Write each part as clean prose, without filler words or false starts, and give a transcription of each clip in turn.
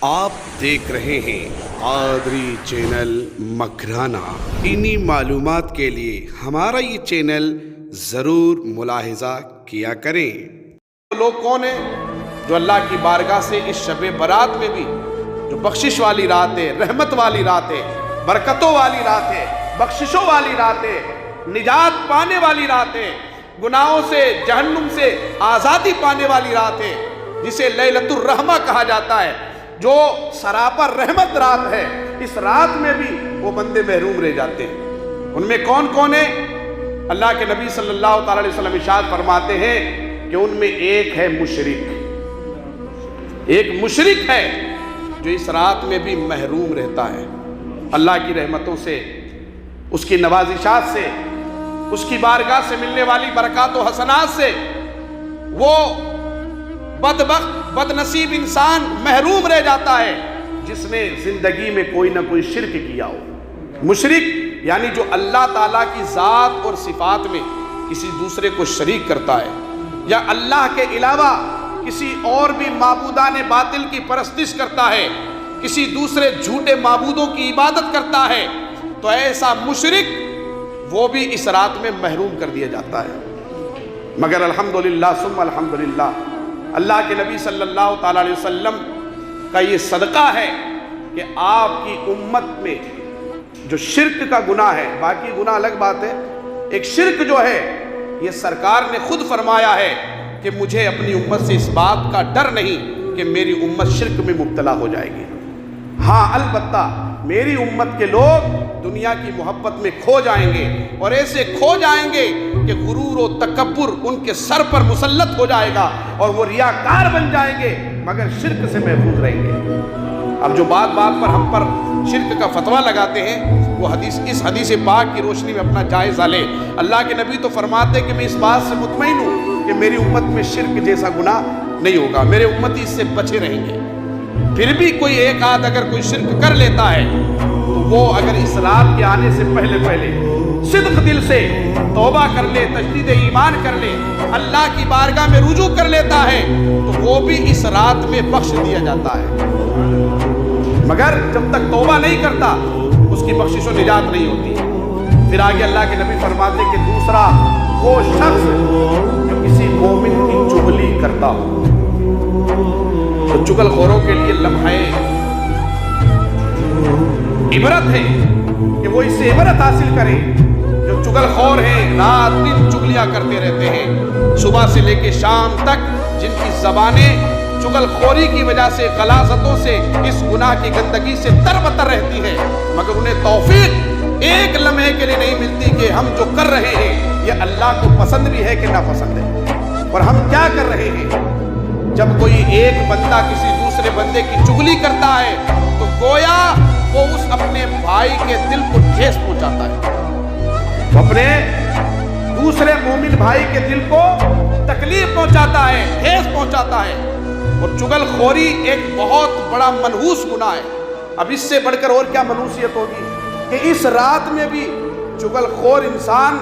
آپ دیکھ رہے ہیں قادری چینل مکرانہ۔ انہی معلومات کے لیے ہمارا یہ چینل ضرور ملاحظہ کیا کریں۔ لوگ کون ہیں جو اللہ کی بارگاہ سے اس شب برات میں بھی جو بخشش والی رات ہے، رحمت والی رات ہے، برکتوں والی رات ہے، بخششوں والی رات ہے، نجات پانے والی رات ہے، گناہوں سے جہنم سے آزادی پانے والی رات ہے، جسے لیلۃ الرحمہ کہا جاتا ہے، جو سراپر رحمت رات ہے۔ اس رات میں بھی وہ بندے محروم رہ جاتے ہیں۔ ان میں کون کون ہے؟ اللہ کے نبی صلی اللہ تعالی علیہ وسلم ارشاد فرماتے ہیں کہ ان میں ایک ہے مشرک، ایک مشرک ہے جو اس رات میں بھی محروم رہتا ہے اللہ کی رحمتوں سے، اس کی نوازشات سے، اس کی بارگاہ سے ملنے والی برکات و حسنات سے۔ وہ بدبخت بد نصیب انسان محروم رہ جاتا ہے جس نے زندگی میں کوئی نہ کوئی شرک کیا ہو۔ مشرک یعنی جو اللہ تعالیٰ کی ذات اور صفات میں کسی دوسرے کو شریک کرتا ہے، یا اللہ کے علاوہ کسی اور بھی معبودان باطل کی پرستش کرتا ہے، کسی دوسرے جھوٹے معبودوں کی عبادت کرتا ہے، تو ایسا مشرک وہ بھی اس رات میں محروم کر دیا جاتا ہے۔ مگر الحمدللہ ثم الحمدللہ، اللہ کے نبی صلی اللہ تعالیٰ علیہ وسلم کا یہ صدقہ ہے کہ آپ کی امت میں جو شرک کا گناہ ہے، باقی گناہ الگ بات ہے، ایک شرک جو ہے یہ سرکار نے خود فرمایا ہے کہ مجھے اپنی امت سے اس بات کا ڈر نہیں کہ میری امت شرک میں مبتلا ہو جائے گی۔ ہاں البتہ میری امت کے لوگ دنیا کی محبت میں کھو جائیں گے، اور ایسے کھو جائیں گے کہ غرور و تکبر ان کے سر پر مسلط ہو جائے گا اور وہ ریاکار بن جائیں گے، مگر شرک سے محفوظ رہیں گے۔ اب جو بات بات پر ہم پر شرک کا فتویٰ لگاتے ہیں، وہ اس حدیث پاک کی روشنی میں اپنا جائزہ لے۔ اللہ کے نبی تو فرماتے کہ میں اس بات سے مطمئن ہوں کہ میری امت میں شرک جیسا گناہ نہیں ہوگا، میرے امتی اس سے بچے رہیں گے۔ پھر بھی کوئی ایک آدھ اگر کوئی شرک کر لیتا ہے تو وہ اگر اس رات کے آنے سے پہلے صدق دل سے توبہ کر لے، تجدید ایمان کر لے، اللہ کی بارگاہ میں رجوع کر لیتا ہے تو وہ بھی اس رات میں بخش دیا جاتا ہے۔ مگر جب تک توبہ نہیں کرتا اس کی بخشش و نجات نہیں ہوتی۔ پھر آگے اللہ کے نبی فرماتے کہ دوسرا وہ شخص جو کسی مومن کی چغلی کرتا ہو، تو چغل خوروں کے لیے لمحہ عبرت ہے کہ وہ اس سے عبرت حاصل کریں۔ جو چغل خور ہیں رات دن چغلیاں کرتے رہتے ہیں، صبح سے لے کے شام تک، جن کی زبانیں چغل خوری کی وجہ سے، غلاظتوں سے، اس گناہ کی گندگی سے تربتر رہتی ہے، مگر انہیں توفیق ایک لمحے کے لیے نہیں ملتی کہ ہم جو کر رہے ہیں یہ اللہ کو پسند بھی ہے کہ ناپسند ہے، اور ہم کیا کر رہے ہیں۔ جب کوئی ایک بندہ کسی دوسرے بندے کی چغلی کرتا ہے تو گویا وہ اس اپنے بھائی کے دل کو ٹھیس پہنچاتا ہے، وہ اپنے دوسرے مومن بھائی کے دل کو تکلیف پہنچاتا ہے، ٹھیس پہنچاتا ہے۔ اور چغل خوری ایک بہت بڑا منحوس گناہ ہے۔ اب اس سے بڑھ کر اور کیا منحوسیت ہوگی کہ اس رات میں بھی چغل خور انسان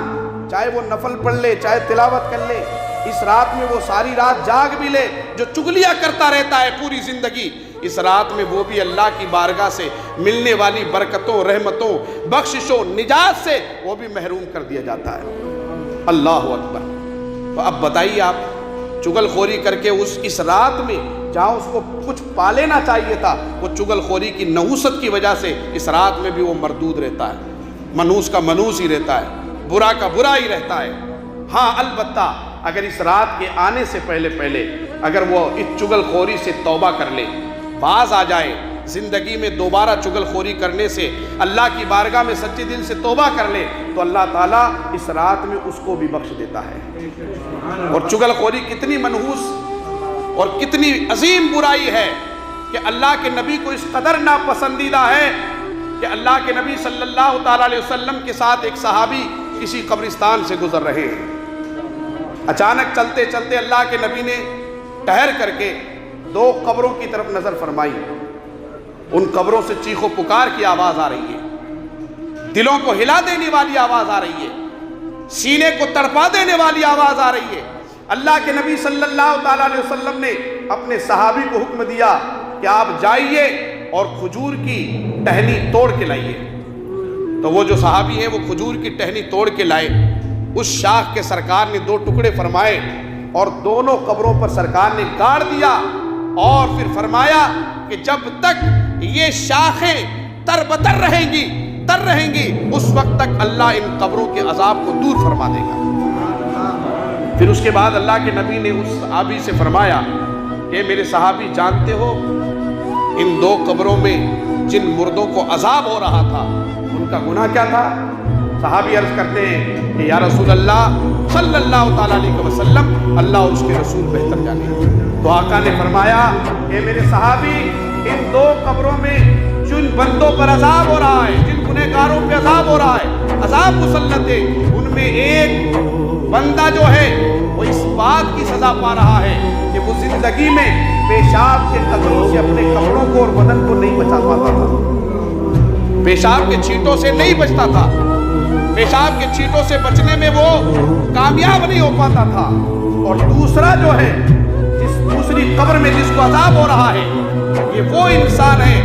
چاہے وہ نفل پڑھ لے، چاہے تلاوت کر لے، اس رات میں وہ ساری رات جاگ بھی لے، جو چغلیاں کرتا رہتا ہے پوری زندگی، اس رات میں وہ بھی اللہ کی بارگاہ سے ملنے والی برکتوں، رحمتوں، بخششوں، نجات سے وہ بھی محروم کر دیا جاتا ہے۔ اللہ اکبر۔ تو اب بتائیے آپ، چغل خوری کر کے اس رات میں جہاں اس کو کچھ پا لینا چاہیے تھا، وہ چغل خوری کی نحوست کی وجہ سے اس رات میں بھی وہ مردود رہتا ہے، منحوس کا منحوس ہی رہتا ہے، برا کا برا ہی رہتا ہے۔ ہاں البتہ اگر اس رات کے آنے سے پہلے اگر وہ اس چغل خوری سے توبہ کر لے، باز آ جائے، زندگی میں دوبارہ چغل خوری کرنے سے اللہ کی بارگاہ میں سچے دل سے توبہ کر لے، تو اللہ تعالیٰ اس رات میں اس کو بھی بخش دیتا ہے۔ اور چغل خوری کتنی منحوس اور کتنی عظیم برائی ہے کہ اللہ کے نبی کو اس قدر ناپسندیدہ ہے کہ اللہ کے نبی صلی اللہ تعالیٰ علیہ وسلم کے ساتھ ایک صحابی کسی قبرستان سے گزر رہے ہیں۔ اچانک چلتے چلتے اللہ کے نبی نے ٹہر کر کے دو قبروں کی طرف نظر فرمائی۔ ان قبروں سے چیخ و پکار کی آواز آ رہی ہے، دلوں کو ہلا دینے والی آواز آ رہی ہے، سینے کو تڑپا دینے والی آواز آ رہی ہے۔ اللہ کے نبی صلی اللہ تعالیٰ علیہ وسلم نے اپنے صحابی کو حکم دیا کہ آپ جائیے اور کھجور کی ٹہنی توڑ کے لائیے۔ تو وہ جو صحابی ہیں وہ کھجور کی ٹہنی توڑ کے لائے۔ اس شاخ کے سرکار نے 2 ٹکڑے فرمائے اور دونوں قبروں پر سرکار نے گاڑ دیا، اور پھر فرمایا کہ جب تک یہ شاخیں تر بتر رہیں گی اس وقت تک اللہ ان قبروں کے عذاب کو دور فرما دے گا۔ پھر اس کے بعد اللہ کے نبی نے اس صحابی سے فرمایا کہ میرے صحابی جانتے ہو ان 2 قبروں میں جن مردوں کو عذاب ہو رہا تھا ان کا گناہ کیا تھا؟ صحابی عرض کرتے ہیں کہ یا رسول اللہ صلی اللہ تعالیٰ علیہ وسلم، اللہ اور اس کے رسول بہتر جانے۔ تو آقا نے فرمایا کہ میرے صحابی ان 2 قبروں میں جن بندوں پر عذاب ہو رہا ہے، جن گنہگاروں پہ عذاب ہو رہا ہے، عذاب مسلط ہے، ان میں ایک بندہ جو ہے وہ اس بات کی سزا پا رہا ہے کہ وہ زندگی میں پیشاب کے قطروں سے اپنے کپڑوں کو اور بدن کو نہیں بچا پاتا تھا، پیشاب کے چھینٹوں سے نہیں بچتا تھا، پیشاب کے چھینٹوں سے بچنے میں وہ کامیاب نہیں ہو پاتا تھا۔ اور دوسرا جو ہے جس دوسری قبر میں جس کو عذاب ہو رہا ہے، یہ وہ انسان ہے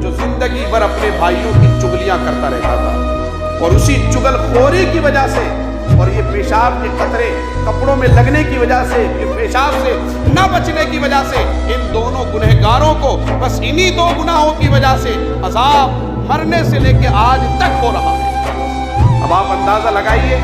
جو زندگی بھر اپنے بھائیوں کی چغلیاں کرتا رہتا تھا، اور اسی چغل خوری کی وجہ سے اور یہ پیشاب کے قطرے کپڑوں میں لگنے کی وجہ سے، یہ پیشاب سے نہ بچنے کی وجہ سے ان دونوں گنہگاروں کو بس انہی 2 گناہوں کی وجہ سے عذاب مرنے سے لے کے آج تک ہو رہا ہے۔ اب آپ اندازہ لگائیے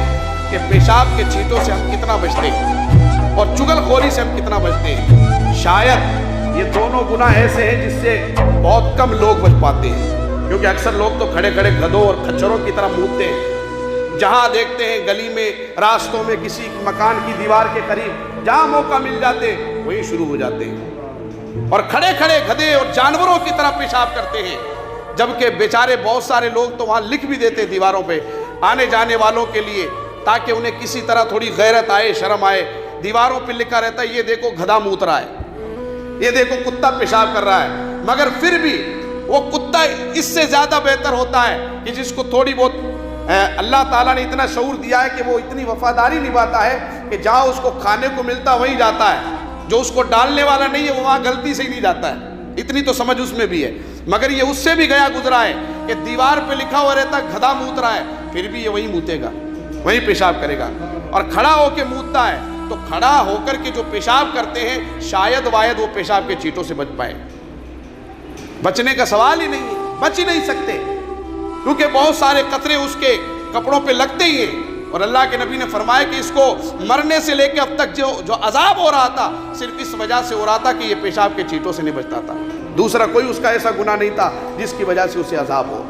کہ پیشاب کے چھینٹوں سے ہم کتنا بچتے ہیں اور چغل خوری سے ہم کتنا بچتے ہیں۔ شاید یہ دونوں گناہ ایسے ہیں جس سے بہت کم لوگ بچ پاتے ہیں، کیونکہ اکثر لوگ تو کھڑے کھڑے گدھوں اور کھچروں کی طرح مونتے ہیں، جہاں دیکھتے ہیں گلی میں، راستوں میں، کسی مکان کی دیوار کے قریب جہاں موقع مل جاتے وہیں شروع ہو جاتے ہیں اور کھڑے کھڑے گدھے اور جانوروں کی طرح پیشاب کرتے ہیں، جبکہ بیچارے بہت سارے لوگ تو وہاں لکھ بھی دیتے دیواروں پہ آنے جانے والوں کے لیے، تاکہ انہیں کسی طرح تھوڑی غیرت آئے، شرم آئے۔ دیواروں پہ لکھا رہتا ہے یہ دیکھو گدھا موت رہا ہے، یہ دیکھو کتا پیشاب کر رہا ہے، مگر پھر بھی وہ کتا اس سے زیادہ بہتر ہوتا ہے کہ جس کو تھوڑی بہت اللہ تعالیٰ نے اتنا شعور دیا ہے کہ وہ اتنی وفاداری نبھاتا ہے کہ جہاں اس کو کھانے کو ملتا وہیں جاتا ہے، جو اس کو ڈالنے والا نہیں ہے وہ وہاں غلطی سے ہی نہیں جاتا ہے، اتنی تو سمجھ اس میں بھی ہے۔ مگر یہ اس سے بھی گیا گزرا ہے کہ دیوار پہ لکھا ہوا رہتا ہے گدھا موت رہا ہے، پھر بھی یہ وہیں موتے گا، وہیں پیشاب کرے گا، اور کھڑا ہو کے موتتا ہے تو کھڑا ہو کر کے جو پیشاب کرتے ہیں شاید واید وہ پیشاب کے چھینٹوں سے بچ پائے، بچنے کا سوال ہی نہیں ہے، بچ ہی نہیں سکتے، کیونکہ بہت سارے قطرے اس کے کپڑوں پہ لگتے ہی ہیں۔ اور اللہ کے نبی نے فرمایا کہ اس کو مرنے سے لے کے اب تک جو عذاب ہو رہا تھا صرف اس وجہ سے ہو رہا تھا کہ یہ پیشاب کے چھینٹوں سے نہیں بچتا تھا، دوسرا کوئی اس کا ایسا گناہ نہیں تھا جس کی وجہ سے اسے عذاب ہو۔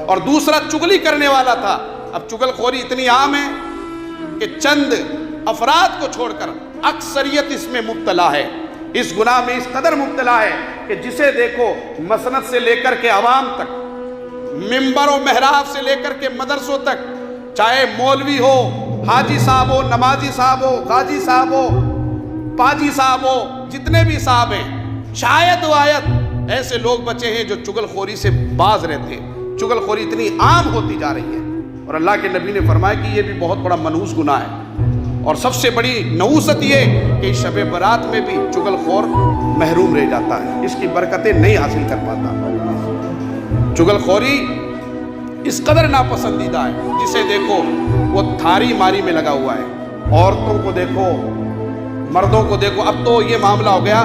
اور دوسرا چغلی کرنے والا تھا۔ اب چغل خوری اتنی عام ہے کہ چند افراد کو چھوڑ کر اکثریت اس میں مبتلا ہے، اس گناہ میں اس قدر مبتلا ہے کہ جسے دیکھو مسند سے لے کر کے عوام تک، ممبر و محراب سے لے کر کے مدرسوں تک، چاہے مولوی ہو، حاجی صاحب ہو، نمازی صاحب ہو، غازی صاحب ہو، پاجی صاحب ہو، جتنے بھی صاحب ہیں، شاید و آیت ایسے لوگ بچے ہیں جو چغل خوری سے باز رہتے ہیں۔ چغل خوری اتنی عام ہوتی جا رہی ہے، اور اللہ کے نبی نے فرمایا کہ یہ بھی بہت بڑا منحوس گناہ ہے، اور سب سے بڑی نحوست یہ کہ شب برات میں بھی چغل خور محروم رہ جاتا ہے، اس کی برکتیں نہیں حاصل کر پاتا۔ چغل خوری اس قدر ناپسندیدہ ہے، جسے دیکھو وہ تھاری ماری میں لگا ہوا ہے، عورتوں کو دیکھو، مردوں کو دیکھو۔ اب تو یہ معاملہ ہو گیا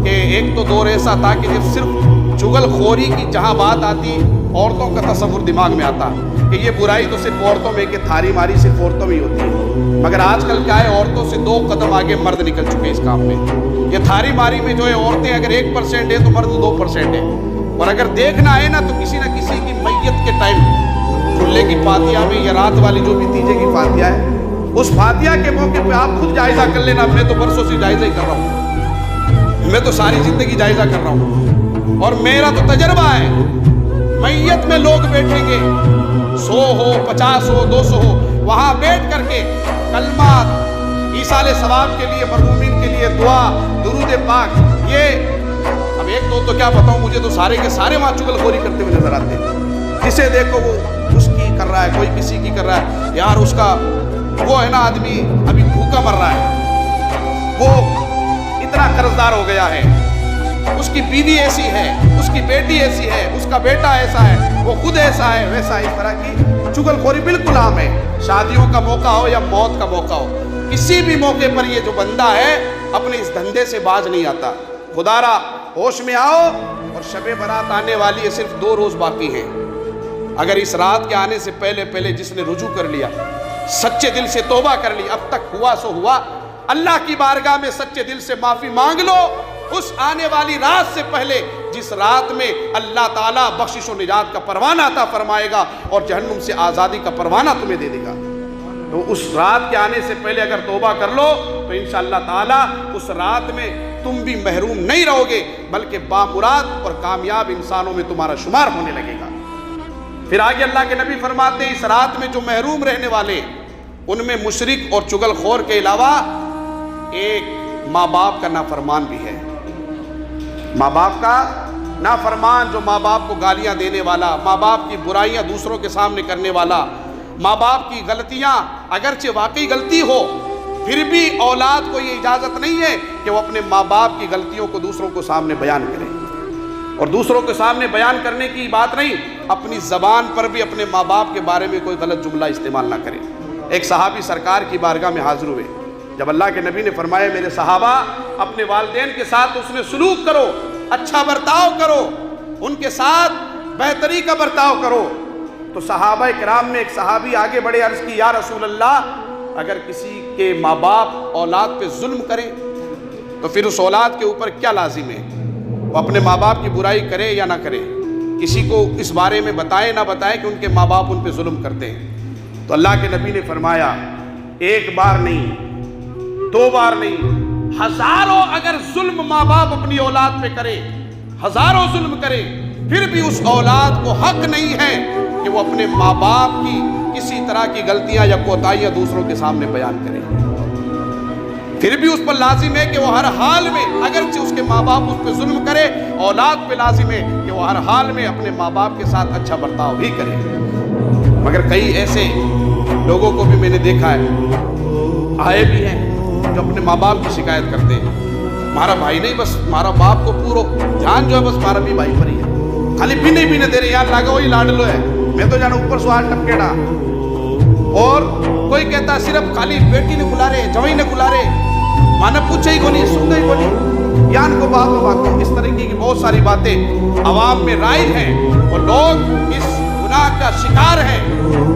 کہ ایک تو دور ایسا تھا کہ جب صرف چغل خوری کی جہاں بات آتی عورتوں کا تصور دماغ میں آتا کہ یہ برائی تو صرف عورتوں میں، کہ تھاری ماری صرف عورتوں میں ہی ہوتی ہے، مگر آج کل کیا ہے، عورتوں سے 2 قدم آگے مرد نکل چکے ہیں اس کام میں۔ یہ تھاری ماری میں جو ہے عورتیں اگر 1% ہے تو مرد 2% ہے، اور اگر دیکھنا ہے نا تو کسی نہ کسی کی میت کے ٹائم کھلے کی فاتحہ میں یا رات والی جو بھتیجے کی فاتحہ ہے، اس فاتحہ کے موقع پہ آپ خود جائزہ کر لینا۔ میں تو برسوں سے جائزہ ہی کر رہا ہوں، میں تو ساری زندگی جائزہ کر رہا ہوں، اور میرا تو تجربہ ہے، میت میں لوگ بیٹھیں گے، 100 ہو، 50 ہو، 200 ہو، وہاں بیٹھ کر کے کلمات، ایصال ثواب کے لیے، مرحومین کے لیے دعا، درود پاک، یہ اب ایک دو تو کیا بتاؤں، مجھے تو سارے کے سارے وہاں چغل خوری کرتے ہوئے نظر آتے ہیں۔ جسے دیکھو وہ اس کی کر رہا ہے، کوئی کسی کی کر رہا ہے، یار اس کا وہ ہے نا آدمی ابھی بھوکا مر رہا ہے، وہ اتنا قرضدار ہو گیا ہے، اس کی بیوی ایسی ہے، اس کی بیٹی ایسی ہے، اس کا بیٹا ایسا ہے، وہ خود ایسا ہے ویسا، اس طرح کی چغل خوری بالکل عام ہے۔ شادیوں کا موقع ہو یا موت کا موقع ہو، کسی بھی موقع پر یہ جو بندہ ہے اپنے اس دھندے سے باز نہیں آتا۔ خدا را ہوش میں آؤ، اور شب برات آنے والی ہے، صرف 2 روز باقی ہیں۔ اگر اس رات کے آنے سے پہلے جس نے رجوع کر لیا، سچے دل سے توبہ کر لی، اب تک ہوا سو ہوا، اللہ کی بارگاہ میں سچے دل سے معافی مانگ لو۔ اس آنے والی رات سے پہلے جس رات میں اللہ تعالیٰ بخشش و نجات کا پروانہ عطا فرمائے گا اور جہنم سے آزادی کا پروانہ تمہیں دے دے گا، تو اس رات کے آنے سے پہلے اگر توبہ کر لو تو انشاءاللہ تعالیٰ اس رات میں تم بھی محروم نہیں رہو گے، بلکہ بامراد اور کامیاب انسانوں میں تمہارا شمار ہونے لگے گا۔ پھر آگے اللہ کے نبی فرماتے ہیں اس رات میں جو محروم رہنے والے، ان میں مشرک اور چغل خور کے علاوہ ایک ماں باپ کا نافرمان بھی ہے۔ ماں باپ کا نافرمان، جو ماں باپ کو گالیاں دینے والا، ماں باپ کی برائیاں دوسروں کے سامنے کرنے والا، ماں باپ کی غلطیاں اگرچہ واقعی غلطی ہو پھر بھی اولاد کو یہ اجازت نہیں ہے کہ وہ اپنے ماں باپ کی غلطیوں کو دوسروں کو سامنے بیان کرے، اور دوسروں کے سامنے بیان کرنے کی بات نہیں، اپنی زبان پر بھی اپنے ماں باپ کے بارے میں کوئی غلط جملہ استعمال نہ کرے۔ ایک صحابی سرکار کی بارگاہ میں حاضر ہوئے، جب اللہ کے نبی نے فرمایا میرے صحابہ اپنے والدین کے ساتھ حسن سلوک کرو، اچھا برتاؤ کرو، ان کے ساتھ بہتری کا برتاؤ کرو، تو صحابہ کرام میں ایک صحابی آگے بڑے، عرض کی یا رسول اللہ اگر کسی کے ماں باپ اولاد پہ ظلم کرے تو پھر اس اولاد کے اوپر کیا لازم ہے؟ وہ اپنے ماں باپ کی برائی کرے یا نہ کرے، کسی کو اس بارے میں بتائے نہ بتائے کہ ان کے ماں باپ ان پہ ظلم کرتے ہیں؟ تو اللہ کے نبی نے فرمایا ایک بار نہیں، 2 بار نہیں، ہزاروں اگر ظلم ماں باپ اپنی اولاد پہ کرے، ہزاروں ظلم کرے، پھر بھی اس اولاد کو حق نہیں ہے کہ وہ اپنے ماں باپ کی کسی طرح کی غلطیاں یا کوتاہیاں دوسروں کے سامنے بیان کرے۔ پھر بھی اس پر لازم ہے کہ وہ ہر حال میں، اگرچہ اس کے ماں باپ اس پہ ظلم کرے، اولاد پہ لازم ہے کہ وہ ہر حال میں اپنے ماں باپ کے ساتھ اچھا برتاؤ بھی کرے۔ مگر کئی ایسے لوگوں کو بھی میں نے دیکھا ہے، آئے بھی ہیں جو اپنے ماں باپ کی شکایت کرتے ہیں، ہمارا بھائی نہیں، بس ہمارا باپ کو پورو دھیان جو ہے بس ہمارا بھی بھائی پر ہی ہے، خالی پینے پینے دے رہے، یار لاگا وہی لاڈلو ہے، میں تو جانا اوپر سوال ٹپکیڑا۔ اور کوئی کہتا صرف خالی بیٹی نے بلا رہے، جوائی نے بلا رہے، مانا پوچھے ہی گولی، سننے ہی گولی، یان کو باقو، اس طریقے کی بہت ساری باتیں عوام میں رائج ہیں اور لوگ اس گناہ کا شکار ہیں۔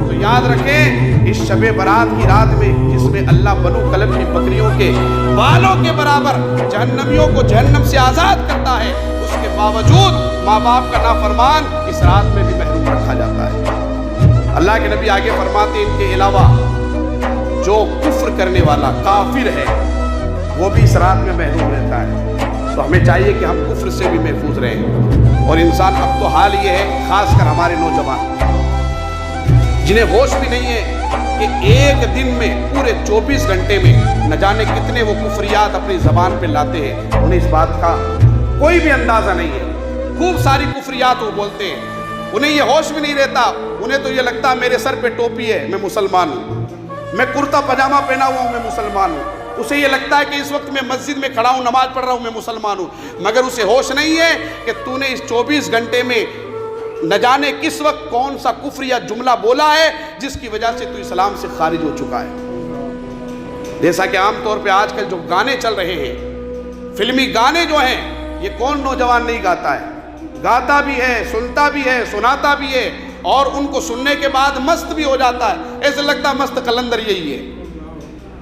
تو یاد رکھیں اس شب برات کی رات میں، جس میں اللہ بنو کلب کی بکریوں کے بالوں کے برابر جہنمیوں کو جہنم سے آزاد کرتا ہے، اس کے باوجود ماں باپ کا نافرمان اس رات میں بھی محروم رکھا جاتا ہے۔ اللہ کے نبی آگے فرماتے ہیں ان کے علاوہ جو کفر کرنے والا کافر ہے وہ بھی اس رات میں محروم رہتا ہے۔ تو ہمیں چاہیے کہ ہم کفر سے بھی محفوظ رہیں، اور انسان اب تو حال یہ ہے، خاص کر ہمارے نوجوان جنہیں ہوش بھی نہیں ہے کہ ایک دن میں پورے 24 گھنٹے میں نہ جانے کتنے وہ کفریات اپنی زبان پہ لاتے ہیں، انہیں اس بات کا کوئی بھی اندازہ نہیں ہے۔ خوب ساری کفریات وہ بولتے ہیں، انہیں یہ ہوش بھی نہیں رہتا، انہیں تو یہ لگتا ہے میرے سر پہ ٹوپی ہے میں مسلمان ہوں، میں کرتا پاجامہ پہنا ہوا ہوں میں مسلمان ہوں، اسے یہ لگتا ہے کہ اس وقت میں مسجد میں کھڑا ہوں نماز پڑھ رہا ہوں میں مسلمان ہوں، مگر اسے ہوش نہیں ہے کہ تو نے اس 24 گھنٹے میں نہ جانے کس وقت کون سا کفر یا جملہ بولا ہے جس کی وجہ سے تو اسلام سے خارج ہو چکا ہے۔ جیسا کہ عام طور پہ آج کل جو گانے چل رہے ہیں، فلمی گانے جو ہیں، یہ کون نوجوان نہیں گاتا ہے؟ گاتا بھی ہے، سنتا بھی ہے، سناتا بھی ہے، اور ان کو سننے کے بعد مست بھی ہو جاتا ہے، ایسے لگتا ہے مست قلندر یہی ہے،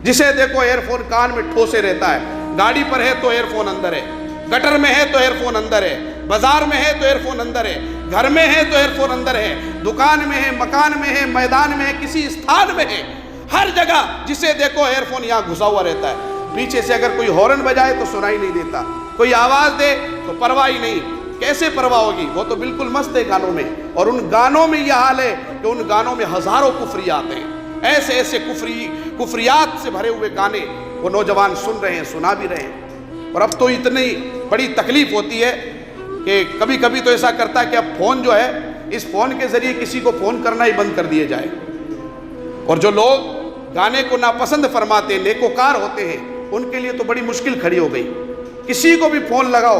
جسے دیکھو ایئر فون کان میں ٹھوسے رہتا ہے، گاڑی پر ہے تو ایئر فون اندر ہے، گٹر میں ہے تو ایئر فون اندر ہے، بازار میں ہے تو ایئر فون اندر ہے، گھر میں ہے تو ایئر فون اندر ہے، دکان میں ہے، مکان میں ہے، میدان میں ہے، کسی استھان میں ہے، ہر جگہ جسے دیکھو ایئر فون یہاں گھسا ہوا رہتا ہے۔ پیچھے سے اگر کوئی ہارن بجائے تو سنائی نہیں دیتا، کوئی آواز دے تو پرواہ ہی نہیں، کیسے پرواہ ہوگی؟ وہ تو بالکل مست ہے گانوں میں، اور ان گانوں میں یہ حال ہے کہ ان گانوں میں ہزاروں کفریات ہیں، ایسے ایسے کفریات سے بھرے ہوئے گانے وہ نوجوان سن رہے ہیں، سنا بھی رہے ہیں۔ اور اب تو اتنی بڑی تکلیف ہوتی ہے کہ کبھی کبھی تو ایسا کرتا ہے کہ اب فون جو ہے، اس فون کے ذریعے کسی کو فون کرنا ہی بند کر دیا جائے، اور جو لوگ گانے کو ناپسند فرماتے ہیں، نیکوکار ہوتے ہیں، ان کے لیے تو بڑی مشکل کھڑی ہو گئی۔ کسی کو بھی فون لگاؤ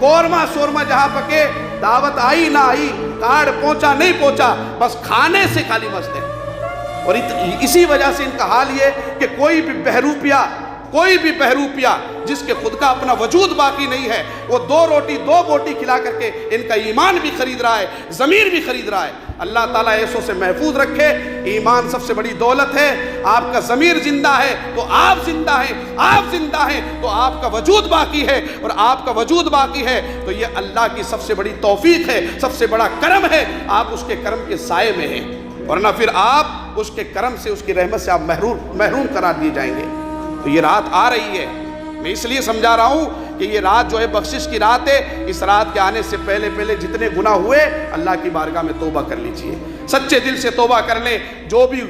قورمہ شورمہ جہاں پکے، دعوت آئی نہ آئی، کارڈ پہنچا نہیں پہنچا، بس کھانے سے خالی مست ہے۔ اور اسی وجہ سے ان کا حال یہ کہ کوئی بھی بہروپیہ جس کے خود کا اپنا وجود باقی نہیں ہے، وہ دو بوٹی کھلا کر کے ان کا ایمان بھی خرید رہا ہے، ضمیر بھی خرید رہا ہے۔ اللہ تعالیٰ ایسوں سے محفوظ رکھے۔ ایمان سب سے بڑی دولت ہے۔ آپ کا ضمیر زندہ ہے تو آپ زندہ ہیں، آپ زندہ ہیں تو آپ کا وجود باقی ہے، اور آپ کا وجود باقی ہے تو یہ اللہ کی سب سے بڑی توفیق ہے، سب سے بڑا کرم ہے۔ آپ اس کے کرم کے سائے میں ہیں، ورنہ پھر آپ اس کے کرم سے، اس کی رحمت سے آپ محروم قرار دیے جائیں گے۔ تو یہ رات آ رہی ہے، میں اس لیے سمجھا رہا ہوں کہ یہ رات جو ہے بخشش کی رات ہے۔ اس رات کے آنے سے پہلے جتنے گناہ ہوئے اللہ کی بارگاہ میں توبہ کر لیجئے، سچے دل سے توبہ کر لیں۔ جو بھی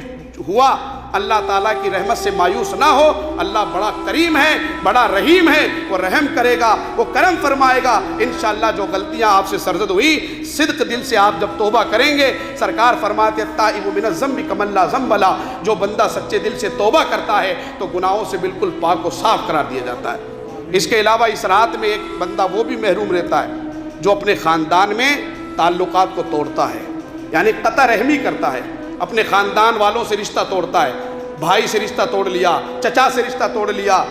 ہوا اللہ تعالیٰ کی رحمت سے مایوس نہ ہو، اللہ بڑا کریم ہے، بڑا رحیم ہے، وہ رحم کرے گا، وہ کرم فرمائے گا۔ انشاءاللہ جو غلطیاں آپ سے سرزد ہوئی، صدق دل سے آپ جب توبہ کریں گے، سرکار فرماتے ہیں التائب من الذنب کمن لا ذنب لہ، جو بندہ سچے دل سے توبہ کرتا ہے تو گناہوں سے بالکل پاک و صاف قرار دیا جاتا ہے۔ اس کے علاوہ اس رات میں ایک بندہ وہ بھی محروم رہتا ہے جو اپنے خاندان میں تعلقات کو توڑتا ہے، یعنی قطع رحمی کرتا ہے، اپنے خاندان والوں سے رشتہ توڑتا ہے، بھائی سے رشتہ توڑ لیا، چچا سے رشتہ توڑ لیا،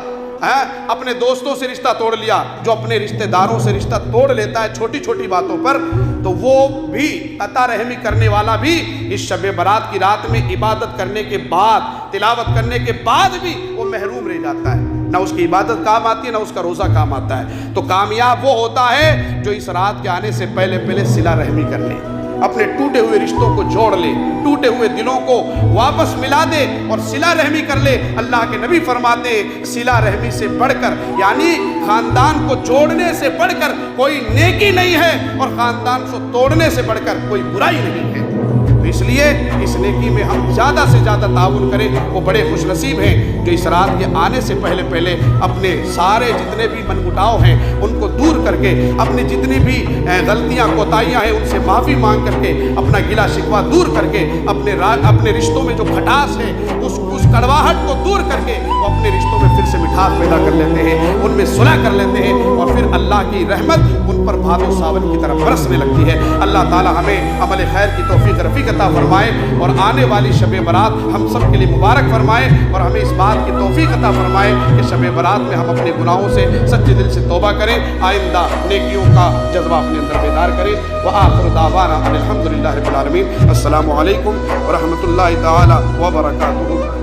اپنے دوستوں سے رشتہ توڑ لیا۔ جو اپنے رشتہ داروں سے رشتہ توڑ لیتا ہے چھوٹی چھوٹی باتوں پر، تو وہ بھی قطع رحمی کرنے والا بھی اس شب برات کی رات میں عبادت کرنے کے بعد، تلاوت کرنے کے بعد بھی وہ محروم رہ جاتا ہے۔ نہ اس کی عبادت کام آتی ہے، نہ اس کا روزہ کام آتا ہے۔ تو کامیاب وہ ہوتا ہے جو اس رات کے آنے سے پہلے صلہ رحمی کر لے، اپنے ٹوٹے ہوئے رشتوں کو جوڑ لے، ٹوٹے ہوئے دلوں کو واپس ملا دے اور صلہ رحمی کر لے۔ اللہ کے نبی فرماتے ہیں صلہ رحمی سے بڑھ کر، یعنی خاندان کو جوڑنے سے بڑھ کر کوئی نیکی نہیں ہے، اور خاندان کو توڑنے سے بڑھ کر کوئی برائی نہیں ہے۔ تو اس لیے اس نیکی میں ہم زیادہ سے زیادہ تعاون کریں۔ وہ بڑے خوش نصیب ہیں جو اس رات کے آنے سے پہلے اپنے سارے جتنے بھی منمٹاؤ ہیں ان کو دور کر کے، اپنی جتنی بھی غلطیاں کوتاہیاں ہیں ان سے معافی مانگ کر کے، اپنا گلا شکوہ دور کر کے، اپنے رشتوں میں جو کھٹاس ہے اس کڑواہٹ کو دور کر کے وہ اپنے رشتوں میں پھر سے مٹھاس پیدا کر لیتے ہیں، ان میں صلح کر لیتے ہیں، اور پھر اللہ کی رحمت ان پر بھاد و ساون کی طرف برسنے لگتی ہے۔ اللہ تعالی ہمیں عمل خیر کی توفیق رفیق عطا فرمائے، اور آنے والی شب برات ہم سب کے لیے مبارک فرمائے، اور ہمیں اس بات کی توفیق عطا فرمائے کہ شب برات میں ہم اپنے گناہوں سے سچے دل سے توبہ کریں، آئندہ نیکیوں کا جذبہ اپنے اندر بیدار کریں۔ وآخر دعوانا الحمدللہ رب العالمین۔ السلام علیکم ورحمۃ اللہ تعالی وبرکاتہ۔